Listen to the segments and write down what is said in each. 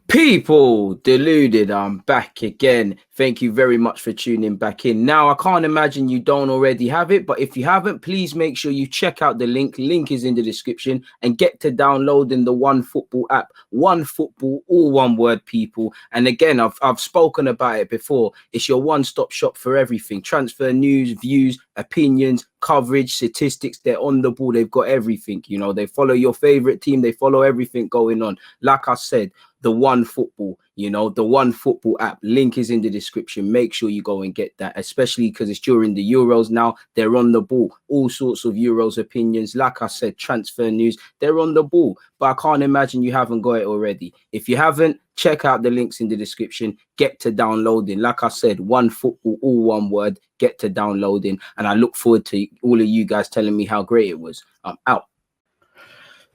People deluded, I'm back again. Thank you very much for tuning back in. Now, I can't imagine you don't already have it, but if you haven't, please make sure you check out the link. Link is in the description, and get to downloading the One Football app. One Football, all one word, people. And again, I've spoken about it before. It's your one-stop shop for everything. Transfer news, views, opinions, coverage, statistics. They're on the ball. They've got everything. You know, they follow your favorite team. They follow everything going on. Like I said, the One Football, the One Football app. Link is in the description. Make sure you go and get that, especially because it's during the Euros now. They're on the ball. All sorts of Euros opinions. Like I said, transfer news. They're on the ball. But I can't imagine you haven't got it already. If you haven't, check out the links in the description. Get to downloading. Like I said, One Football, all one word. Get to downloading. And I look forward to all of you guys telling me how great it was. I'm out.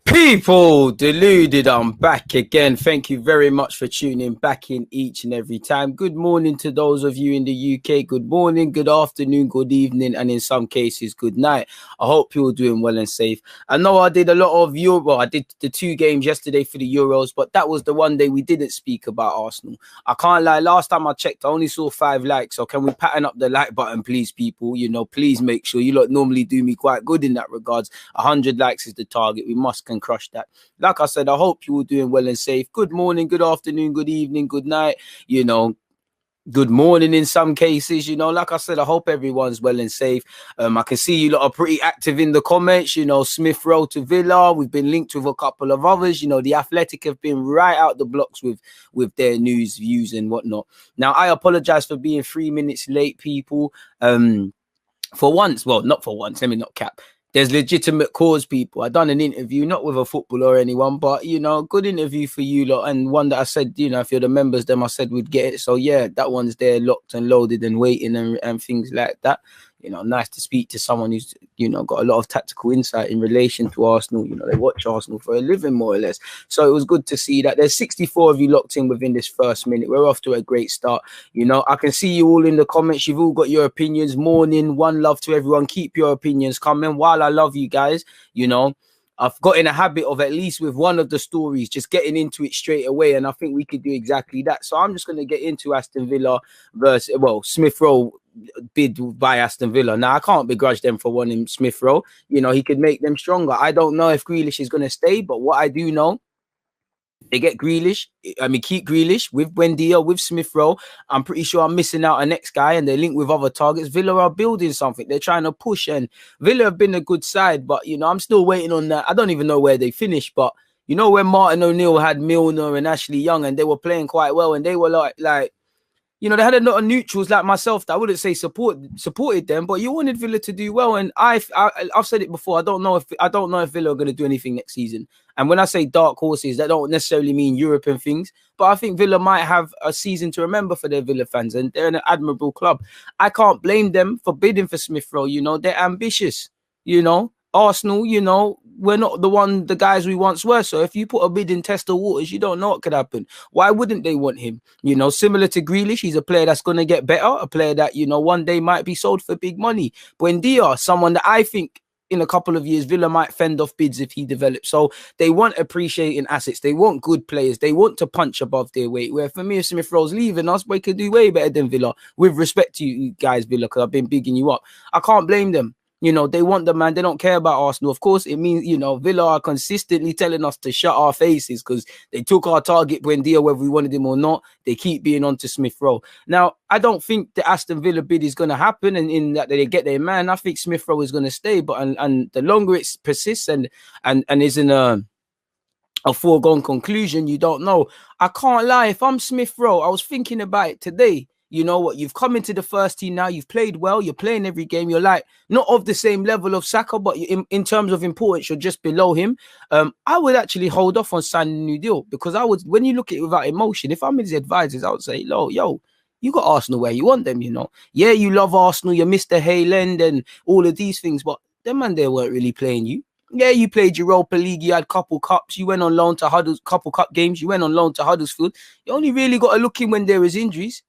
People deluded, I'm back again. Thank you very much for tuning back in each and every time. Good morning to those of you in the UK. Good morning, good afternoon, good evening, and in some cases, good night. I hope you're doing well and safe. I know I did a lot of I did the 2 games yesterday for the Euros, but that was the one day we didn't speak about Arsenal. I can't lie, last time I checked, I only saw 5 likes. So can we pattern up the like button, please, people? Please make sure. You lot normally do me quite good in that regards. 100 likes is the target. We must crush that. Like I said, I hope you all doing well and safe. Good morning, good afternoon, good evening, good night. Good morning in some cases. Like I said, I hope everyone's well and safe. I can see you lot are pretty active in the comments. Smith Rowe to Villa. We've been linked with a couple of others. The Athletic have been right out the blocks with their news, views, and whatnot. Now, I apologize for being 3 minutes late, people. For once, well, not for once. Let me not cap. There's legitimate cause, people. I done an interview, not with a footballer or anyone, but, good interview for you lot. And one that I said, if you're the members, then I said we'd get it. So, yeah, that one's there locked and loaded and waiting and things like that. Nice to speak to someone who's, got a lot of tactical insight in relation to Arsenal. They watch Arsenal for a living, more or less. So it was good to see that. There's 64 of you locked in within this first minute. We're off to a great start. I can see you all in the comments. You've all got your opinions. Morning, one love to everyone. Keep your opinions coming. While I love you guys, I've got in a habit of, at least with one of the stories, just getting into it straight away. And I think we could do exactly that. So I'm just going to get into Aston Villa versus, Smith Rowe bid by Aston Villa. Now, I can't begrudge them for wanting Smith Rowe. He could make them stronger. I don't know if Grealish is going to stay, but what I do know, they get Grealish. Keep Grealish with Buendia, with Smith Rowe. I'm pretty sure I'm missing out a next guy, and they link with other targets. Villa are building something. They're trying to push, and Villa have been a good side, but, I'm still waiting on that. I don't even know where they finished, but, when Martin O'Neill had Milner and Ashley Young, and they were playing quite well, and they were like, they had a lot of neutrals like myself that I wouldn't say supported them, but you wanted Villa to do well. And I've said it before. I don't know if Villa are going to do anything next season. And when I say dark horses, that don't necessarily mean Europe and things. But I think Villa might have a season to remember for their Villa fans, and they're an admirable club. I can't blame them for bidding for Smith Rowe. They're ambitious. Arsenal, we're not the guys we once were. So if you put a bid in, test the waters, you don't know what could happen. Why wouldn't they want him? Similar to Grealish, he's a player that's going to get better, a player that, one day might be sold for big money. Buendia, someone that I think in a couple of years, Villa might fend off bids if he develops. So they want appreciating assets. They want good players. They want to punch above their weight. Where for me, if Smith Rowe's leaving us, we could do way better than Villa. With respect to you guys, Villa, because I've been bigging you up. I can't blame them. They want the man. They don't care about Arsenal. Of course, it means, Villa are consistently telling us to shut our faces because they took our target Buendia, whether we wanted him or not. They keep being on to Smith Rowe. Now, I don't think the Aston Villa bid is going to happen and in that they get their man. I think Smith Rowe is going to stay. But and the longer it persists and isn't a foregone conclusion, you don't know. I can't lie. If I'm Smith Rowe, I was thinking about it today. You know what? You've come into the first team now. You've played well. You're playing every game. You're like not of the same level of Saka, but in terms of importance, you're just below him. I would actually hold off on signing a new deal because when you look at it without emotion, if I'm his advisors, I would say, yo, you got Arsenal where you want them, Yeah, you love Arsenal. You're Mr. Hayland and all of these things, but them man there weren't really playing you. Yeah, you played Europa League. You had couple cups. You went on loan to couple cup games. You went on loan to Huddersfield. You only really got to look in when there was injuries.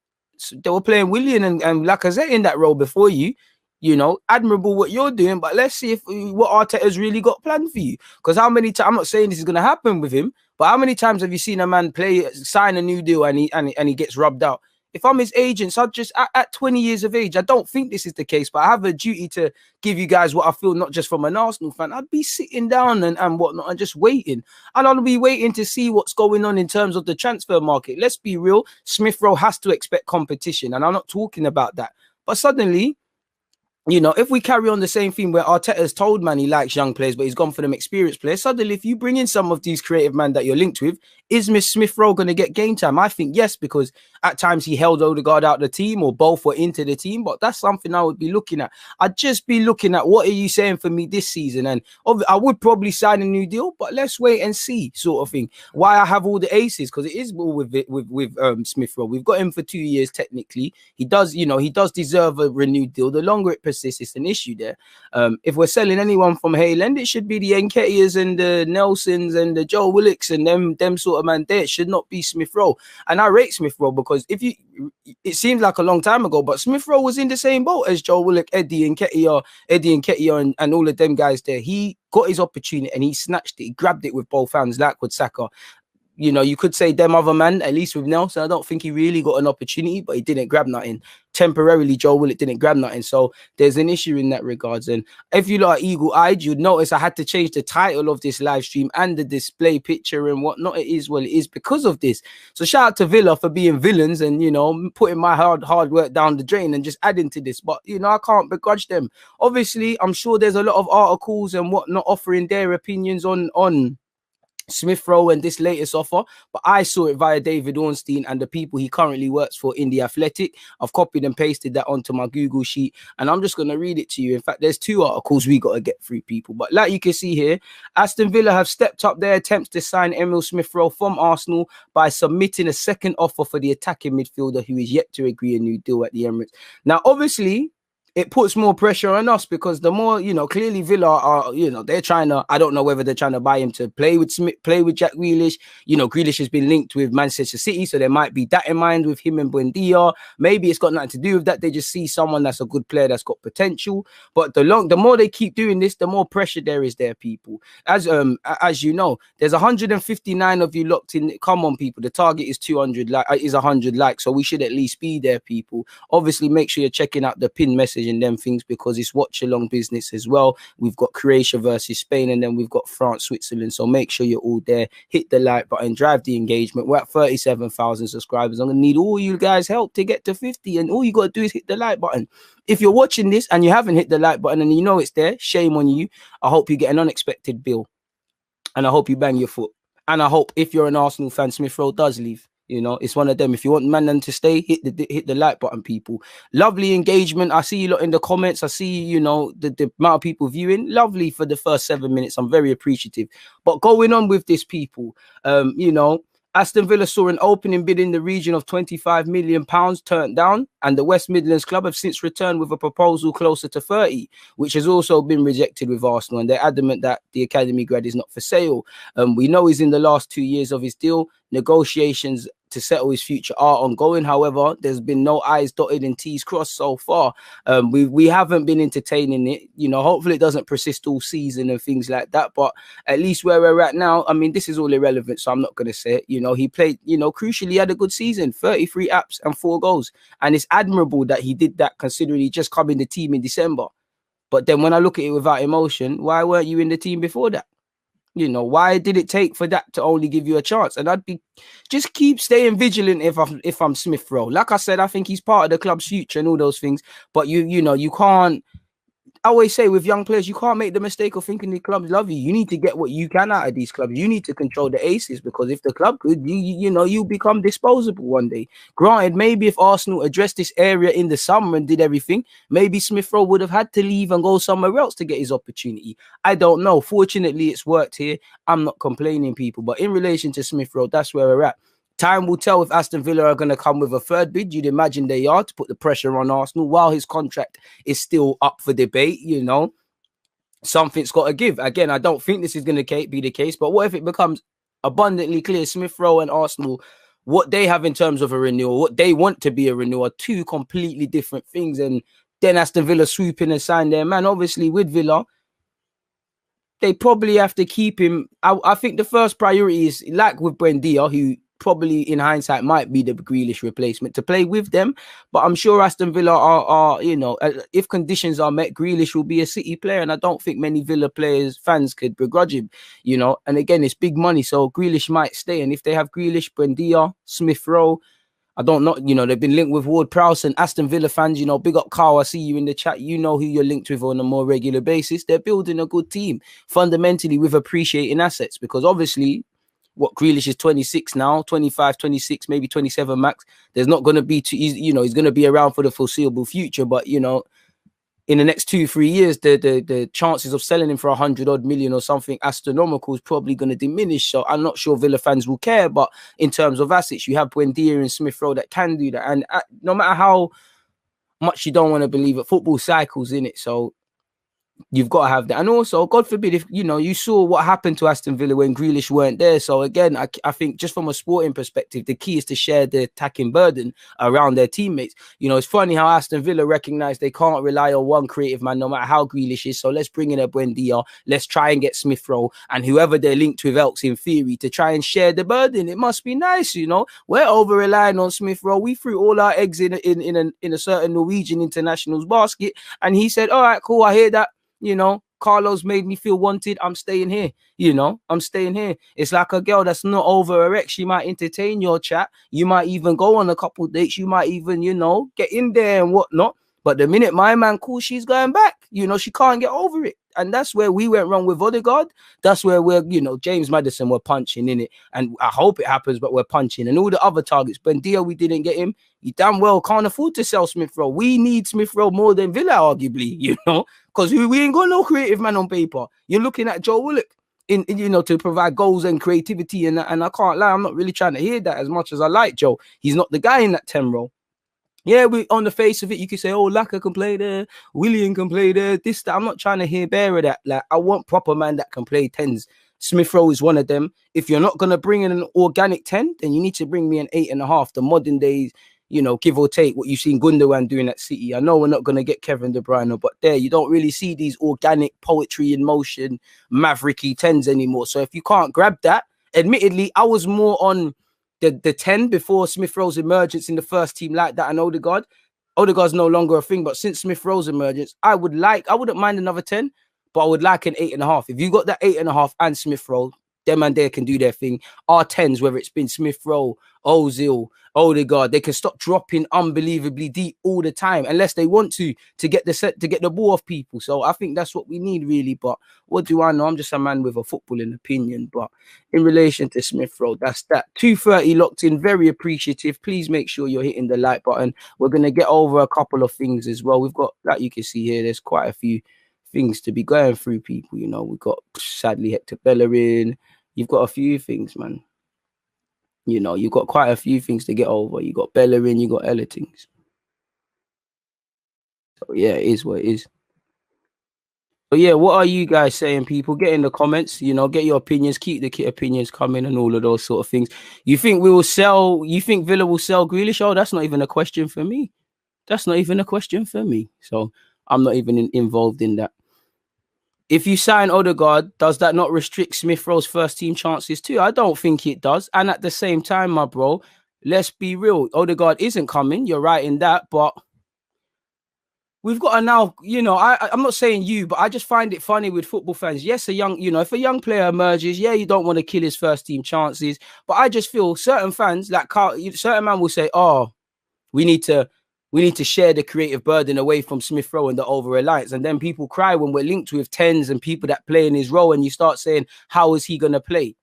They were playing Willian and Lacazette in that role before you. Admirable what you're doing, but let's see what Arteta's really got planned for you. Because how many times, I'm not saying this is going to happen with him, But how many times have you seen a man sign a new deal and he gets rubbed out? If I'm his agent, so at 20 years of age, I don't think this is the case, but I have a duty to give you guys what I feel, not just from an Arsenal fan. I'd be sitting down and whatnot and just waiting. And I'll be waiting to see what's going on in terms of the transfer market. Let's be real. Smith Rowe has to expect competition, and I'm not talking about that. But suddenly, you know, if we carry on the same theme where Arteta's told man he likes young players, but he's gone for them experienced players, suddenly if you bring in some of these creative men that you're linked with, is Smith Rowe going to get game time? I think yes, because at times he held Odegaard out the team or both were into the team, but that's something I would be looking at. I'd just be looking at what are you saying for me this season? And I would probably sign a new deal, but let's wait and see sort of thing. Why I have all the aces, because it is all with Smith Rowe. We've got him for 2 years technically. He does deserve a renewed deal. The longer it persists, it's an issue there. If we're selling anyone from Hayland, it should be the Nketiahs and the Nelsons and the Joe Willocks and them sort of man there. It should not be Smith Rowe. And I rate Smith Rowe because it seems like a long time ago, but Smith Rowe was in the same boat as Joe Willock, Eddie Nketiah and all of them guys there. He got his opportunity and he snatched it. He grabbed it with both hands, like with Saka. You know, you could say them other man, at least with Nelson, I don't think he really got an opportunity, but he didn't grab nothing. Temporarily, Joe Willock didn't grab nothing. So there's an issue in that regards. And if you lot are eagle-eyed, you'd notice I had to change the title of this live stream and the display picture and whatnot. It is because of this. So shout out to Villa for being villains and, you know, putting my hard work down the drain and just adding to this. But, you know, I can't begrudge them. Obviously, I'm sure there's a lot of articles and whatnot offering their opinions on Smith Rowe and this latest offer, but I saw it via David Ornstein and the people he currently works for in The Athletic. I've copied and pasted that onto my Google sheet and I'm just going to read it to you. In fact, there's 2 articles we got to get through, people. But like you can see here, Aston Villa have stepped up their attempts to sign Emil Smith Rowe from Arsenal by submitting a second offer for the attacking midfielder who is yet to agree a new deal at the Emirates. Now, obviously, it puts more pressure on us because the more, you know, clearly Villa are, you know, they're trying to, I don't know whether they're trying to buy him to play with Jack Grealish. You know, Grealish has been linked with Manchester City, so there might be that in mind with him and Buendia. Maybe it's got nothing to do with that. They just see someone that's a good player that's got potential. But the more they keep doing this, the more pressure there is there, people. As you know, there's 159 of you locked in. Come on, people. The target is 200, is 100 likes, so we should at least be there, people. Obviously, make sure you're checking out the pin message and them things because it's watch along business as well. We've got Croatia versus Spain and then we've got France, Switzerland. So make sure you're all there. Hit the like button, drive the engagement. We're at 37,000 subscribers. I'm gonna need all you guys' help to get to 50, and all you gotta do is hit the like button. If you're watching this and you haven't hit the like button and you know it's there, shame on you. I hope you get an unexpected bill and I hope you bang your foot. And I hope if you're an Arsenal fan, Smith Rowe does leave. You know, it's one of them. If you want man to stay, hit the like button, people. Lovely engagement. I see you lot in the comments. I see, you know, the amount of people viewing. Lovely for the first 7 minutes. I'm very appreciative. But going on with this, people, you know, Aston Villa saw an opening bid in the region of £25 million turned down, and the West Midlands club have since returned with a proposal closer to 30, which has also been rejected with Arsenal, and they're adamant that the academy grad is not for sale. We know he's in the last 2 years of his deal. Negotiations to settle his future are ongoing. However, there's been no I's dotted and T's crossed so far. We haven't been entertaining it. You know, hopefully it doesn't persist all season and things like that. But at least where we're at now, I mean, this is all irrelevant, so I'm not going to say it. You know, he played, you know, crucially, he had a good season, 33 apps and 4 goals. And it's admirable that he did that considering he just come in the team in December. But then when I look at it without emotion, why weren't you in the team before that? You know, why did it take for that to only give you a chance? And I'd be just keep staying vigilant if I'm Smith Rowe. Like I said, I think he's part of the club's future and all those things. But you know, you can't. I always say with young players, you can't make the mistake of thinking the clubs love you. You need to get what you can out of these clubs. You need to control the aces because if the club could, you know, you become disposable one day. Granted, maybe if Arsenal addressed this area in the summer and did everything, maybe Smith Rowe would have had to leave and go somewhere else to get his opportunity. I don't know. Fortunately, it's worked here. I'm not complaining, people. But in relation to Smith Rowe, that's where we're at. Time will tell if Aston Villa are going to come with a third bid. You'd imagine they are to put the pressure on Arsenal while his contract is still up for debate. You know, something's got to give. Again, I don't think this is going to be the case. But what if it becomes abundantly clear Smith Rowe and Arsenal, what they have in terms of a renewal, what they want to be a renewal, are 2 completely different things. And then Aston Villa swoop in and sign their man. Obviously, with Villa, they probably have to keep him. I think the first priority is, like with Buendia, who probably in hindsight might be the Grealish replacement, to play with them. But I'm sure Aston Villa are if conditions are met, Grealish will be a City player, and I don't think many Villa fans could begrudge him, and again, it's big money, so Grealish might stay. And if they have Grealish, Buendia, Smith Rowe, I don't know, they've been linked with Ward-Prowse, and Aston Villa fans, big up Carl, I see you in the chat, who you're linked with on a more regular basis. They're building a good team, fundamentally, with appreciating assets, because obviously, Grealish is 26 now, 25, 26, maybe 27 max. There's not going to be, he's going to be around for the foreseeable future, but, in the next 2-3 years, the chances of selling him for 100-odd million or something astronomical is probably going to diminish. So I'm not sure Villa fans will care. But in terms of assets, you have Buendia and Smith Rowe that can do that. And no matter how much you don't want to believe it, football cycles in it. So you've got to have that. And also, God forbid, if you saw what happened to Aston Villa when Grealish weren't there. So again, I think just from a sporting perspective, the key is to share the attacking burden around their teammates. It's funny how Aston Villa recognize they can't rely on one creative man, no matter how Grealish is. So let's bring in a Buendia. Let's try and get Smith Rowe and whoever they're linked with else, in theory, to try and share the burden. It must be nice, We're over relying on Smith Rowe. We threw all our eggs in a certain Norwegian international's basket, and he said, "All right, cool, I hear that. Carlos made me feel wanted. I'm staying here. I'm staying here." It's like a girl that's not over her ex. She might entertain your chat. You might even go on a couple of dates. You might even, get in there and whatnot. But the minute my man calls, she's going back. She can't get over it. And that's where we went wrong with Odegaard. That's where we're, James Maddison, we're punching in it. And I hope it happens, but we're punching. And all the other targets, Buendia, we didn't get him. You damn well can't afford to sell Smith Rowe. We need Smith Rowe more than Villa, arguably, because we ain't got no creative man on paper. You're looking at Joe Willock to provide goals and creativity. And I can't lie, I'm not really trying to hear that as much as I like Joe. He's not the guy in that 10 role. Yeah, we on the face of it, you could say, "Oh, Laka can play there, Willian can play there." That. I'm not trying to hear bear of that. Like, I want proper man that can play 10s. Smith Rowe is one of them. If you're not gonna bring in an organic 10, then you need to bring me an 8.5. The modern days, give or take what you've seen Gundogan doing at City. I know we're not gonna get Kevin De Bruyne, but there you don't really see these organic poetry in motion, mavericky 10s anymore. So if you can't grab that, admittedly, I was more on the 10 before Smith Rowe's emergence in the first team like that, and Odegaard's no longer a thing. But since Smith Rowe's emergence, I wouldn't mind another 10, but I would like an 8.5. If you got that 8.5 and Smith Rowe, them and they can do their thing. Our 10s, whether it's been Smith Rowe, Ozil, Odegaard, they can stop dropping unbelievably deep all the time unless they want to get the ball off people. So I think that's what we need, really. But what do I know? I'm just a man with a footballing opinion. But in relation to Smith Rowe, that's that. 2:30 locked in, very appreciative. Please make sure you're hitting the like button. We're going to get over a couple of things as well. We've got, like you can see here, there's quite a few things to be going through, people. We've got, sadly, Hector Bellerin. You've got a few things, man. You've got quite a few things to get over. You got Bellerin, you got Ellertings. So yeah, it is what it is. But yeah, what are you guys saying, people? Get in the comments, get your opinions, keep the kit opinions coming and all of those sort of things. You think Villa will sell Grealish? Oh, that's not even a question for me. So I'm not even involved in that. If you sign Odegaard, does that not restrict Smith Rowe's first team chances too? I don't think it does. And at the same time, my bro, let's be real. Odegaard isn't coming. You're right in that. But we've got to now, I'm not saying you, but I just find it funny with football fans. Yes, if a young player emerges, yeah, you don't want to kill his first team chances. But I just feel certain fans, like Carl, certain man will say, "Oh, we need to share the creative burden away from Smith Rowe and the over-reliance." And then people cry when we're linked with 10s and people that play in his role, and you start saying, how is he going to play?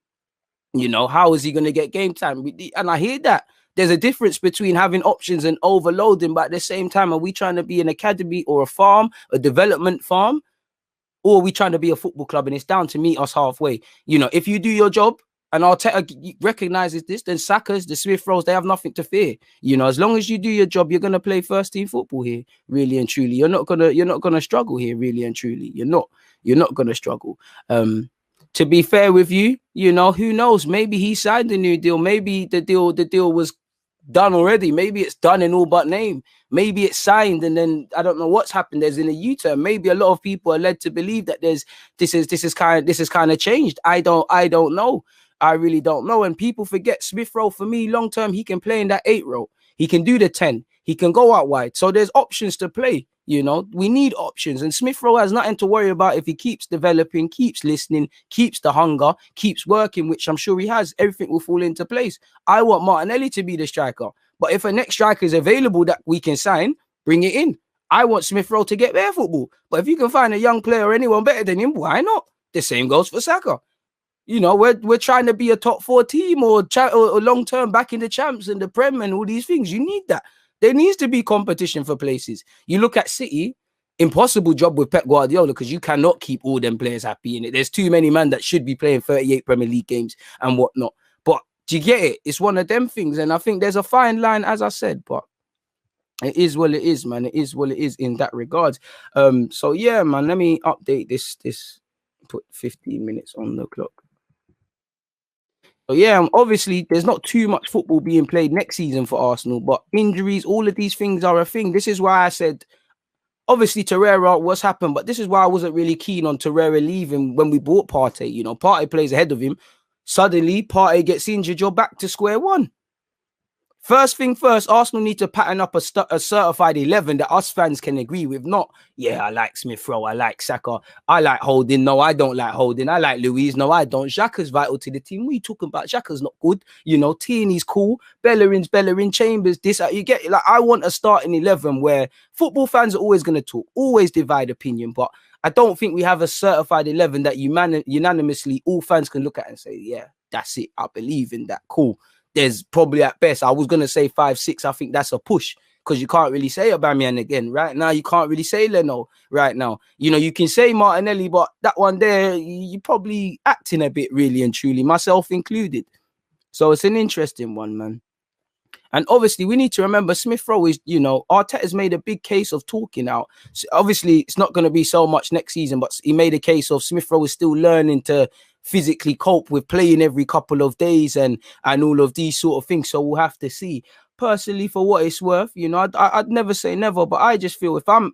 How is he going to get game time? And I hear that. There's a difference between having options and overloading, but at the same time, are we trying to be an academy or a farm, a development farm? Or are we trying to be a football club? And it's down to meet us halfway. If you do your job, and Arteta recognizes this, then Saka's, the Smith Rowes, they have nothing to fear. As long as you do your job, you're gonna play first team football here, really and truly. You're not gonna struggle here, really and truly. You're not gonna struggle. To be fair with you, who knows? Maybe he signed a new deal. Maybe the deal was done already. Maybe it's done in all but name. Maybe it's signed, and then I don't know what's happened. There's in a U-turn. Maybe a lot of people are led to believe that this is kind of changed. I don't know. I really don't know. And people forget Smith Rowe, for me, long term, he can play in that 8 role. He can do the 10. He can go out wide. So there's options to play. You know, we need options. And Smith Rowe has nothing to worry about if he keeps developing, keeps listening, keeps the hunger, keeps working, which I'm sure he has. Everything will fall into place. I want Martinelli to be the striker. But if a next striker is available that we can sign, bring it in. I want Smith Rowe to get better football. But if you can find a young player or anyone better than him, why not? The same goes for Saka. You know, we're trying to be a top 4 team or long-term back in the champs and the Prem and all these things. You need that. There needs to be competition for places. You look at City, impossible job with Pep Guardiola because you cannot keep all them players happy in it. There's too many men that should be playing 38 Premier League games and whatnot. But do you get it? It's one of them things. And I think there's a fine line, as I said, but it is what it is, man. It is what it is in that regard. So, yeah, man, let me update this. Put 15 minutes on the clock. So yeah, obviously there's not too much football being played next season for Arsenal, but injuries, all of these things are a thing. This is why I said, obviously Torreira, what's happened, but this is why I wasn't really keen on Torreira leaving when we bought Partey. You know, Partey plays ahead of him. Suddenly, Partey gets injured, you're back to square one. First thing first, Arsenal need to pattern up a certified 11 that us fans can agree with. Not, yeah, I like Smith Rowe, I like Saka, I like Holding. No, I don't like Holding. I like Louise. No, I don't. Xhaka's vital to the team. What are you talking about? Xhaka's not good. You know, Tierney's cool. Bellerin's Bellerin. Chambers, this. You get it? Like, I want a starting 11 where football fans are always going to talk, always divide opinion, but I don't think we have a certified 11 that unanimously all fans can look at and say, yeah, that's it. I believe in that. Cool. There's probably at best, I was going to say 5, 6. I think that's a push because you can't really say Aubameyang again. Right now, you can't really say Leno right now. You know, you can say Martinelli, but that one there, you're probably acting a bit really and truly, myself included. So it's an interesting one, man. And obviously, we need to remember Smith Rowe is, you know, Arteta's made a big case of talking out. So obviously, it's not going to be so much next season, but he made a case of Smith Rowe is still learning to physically cope with playing every couple of days and all of these sort of things. So we'll have to see. Personally, for what it's worth, you know, I'd never say never, but I just feel if I'm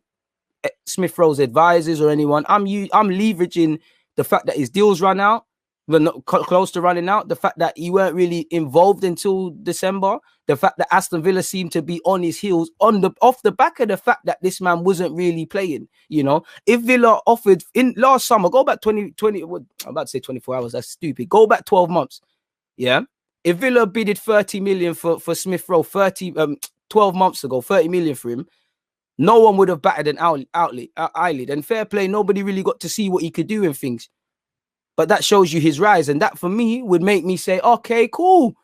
Smith Rowe's advisors or anyone, I'm leveraging the fact that his deals run out, but not close to running out. The fact that he weren't really involved until December. The fact that Aston Villa seemed to be on his heels off the back of the fact that this man wasn't really playing. You know, if Villa offered in last summer, go back 20, I'm about to say 24 hours. That's stupid. Go back 12 months. Yeah. If Villa bidded 30 million for Smith Rowe 12 months ago, 30 million for him, no one would have batted an eyelid. And fair play, nobody really got to see what he could do in things. But that shows you his rise. And that, for me, would make me say, okay, cool.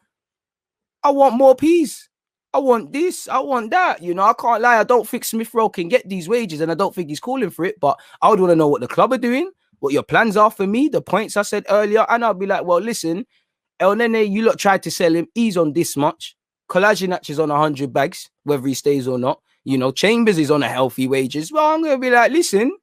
I want more peace. I want this. I want that. You know, I can't lie. I don't think Smith Rowe can get these wages, and I don't think he's calling for it. But I would want to know what the club are doing, what your plans are for me, the points I said earlier. And I'll be like, well, listen, El Nene, you lot tried to sell him. He's on this much. Kolasinac is on 100 bags, whether he stays or not. You know, Chambers is on a healthy wages. Well, I'm going to be like, listen,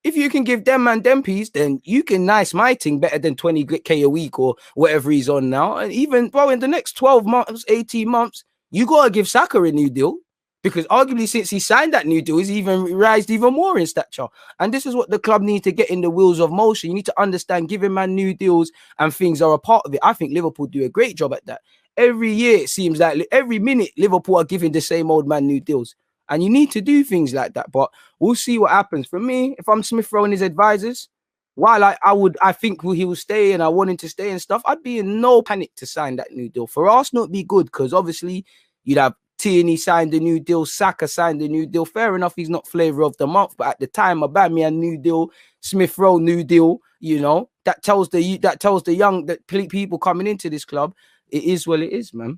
if you can give them man them piece, then you can nice my thing better than 20k a week or whatever he's on now. And even, bro, in the next 12 months, 18 months, you got to give Saka a new deal because arguably since he signed that new deal, he's even rised even more in stature. And this is what the club needs to get in the wheels of motion. You need to understand giving man new deals and things are a part of it. I think Liverpool do a great job at that. Every year, it seems like every minute, Liverpool are giving the same old man new deals. And you need to do things like that. But we'll see what happens. For me, if I'm Smith Rowe and his advisors, while I think he will stay and I want him to stay and stuff, I'd be in no panic to sign that new deal. For Arsenal, it'd be good because obviously you'd have Tierney signed a new deal, Saka signed a new deal. Fair enough, he's not flavour of the month, but at the time, Aubameyang new deal, Smith Rowe new deal. You know, that tells the young people coming into this club, it is what it is, man.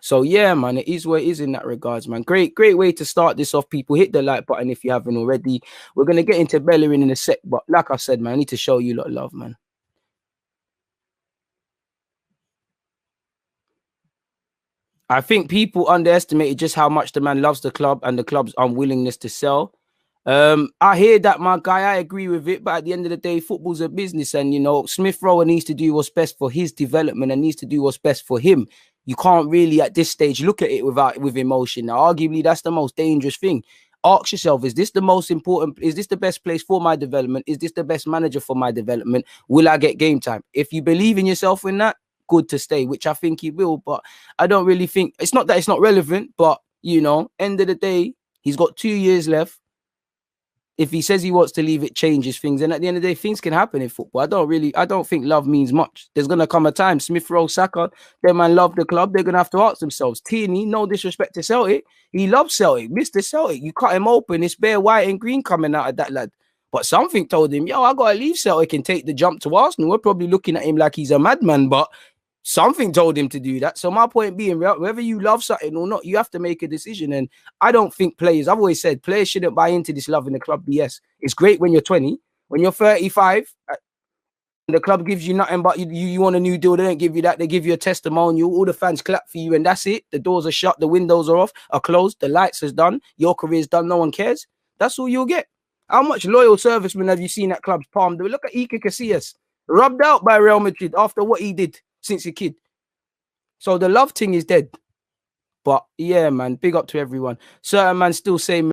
So yeah, man, it is what it is in that regards, man. Great way to start this off, people. Hit the like button if you haven't already. We're gonna get into Bellerin in a sec, but like I said, man, I need to show you a lot of love, man. I think people underestimated just how much the man loves the club and the club's unwillingness to sell. I hear that, my guy. I agree with it, but at the end of the day, football's a business, and you know, Smith Rowe needs to do what's best for his development and needs to do what's best for him. You can't really at this stage look at it with emotion. Now, arguably, that's the most dangerous thing. Ask yourself, is this the most important? Is this the best place for my development? Is this the best manager for my development? Will I get game time? If you believe in yourself in that, good to stay, which I think he will. But I don't really think, it's not that it's not relevant, but, you know, end of the day, he's got 2 years left. If he says he wants to leave, it changes things. And at the end of the day, things can happen in football. I don't think love means much. There's going to come a time, Smith Rowe, Saka, them man love the club. They're going to have to ask themselves. Tierney, no disrespect to Celtic. He loves Celtic. Mr. Celtic, you cut him open. It's bare white and green coming out of that lad. But something told him, yo, I got to leave Celtic and take the jump to Arsenal. We're probably looking at him like he's a madman, but something told him to do that. So my point being, whether you love something or not, you have to make a decision. And I don't think players, I've always said, players shouldn't buy into this love in the club BS. It's great when you're 20. When you're 35, the club gives you nothing but you want a new deal. They don't give you that. They give you a testimonial. All the fans clap for you and that's it. The doors are shut. The windows are off, are closed. The lights is done. Your career's done. No one cares. That's all you'll get. How much loyal servicemen have you seen at clubs palmed? Look at Iker Casillas, rubbed out by Real Madrid after what he did since a kid. So the love thing is dead. But yeah, man, big up to everyone. Certain man still say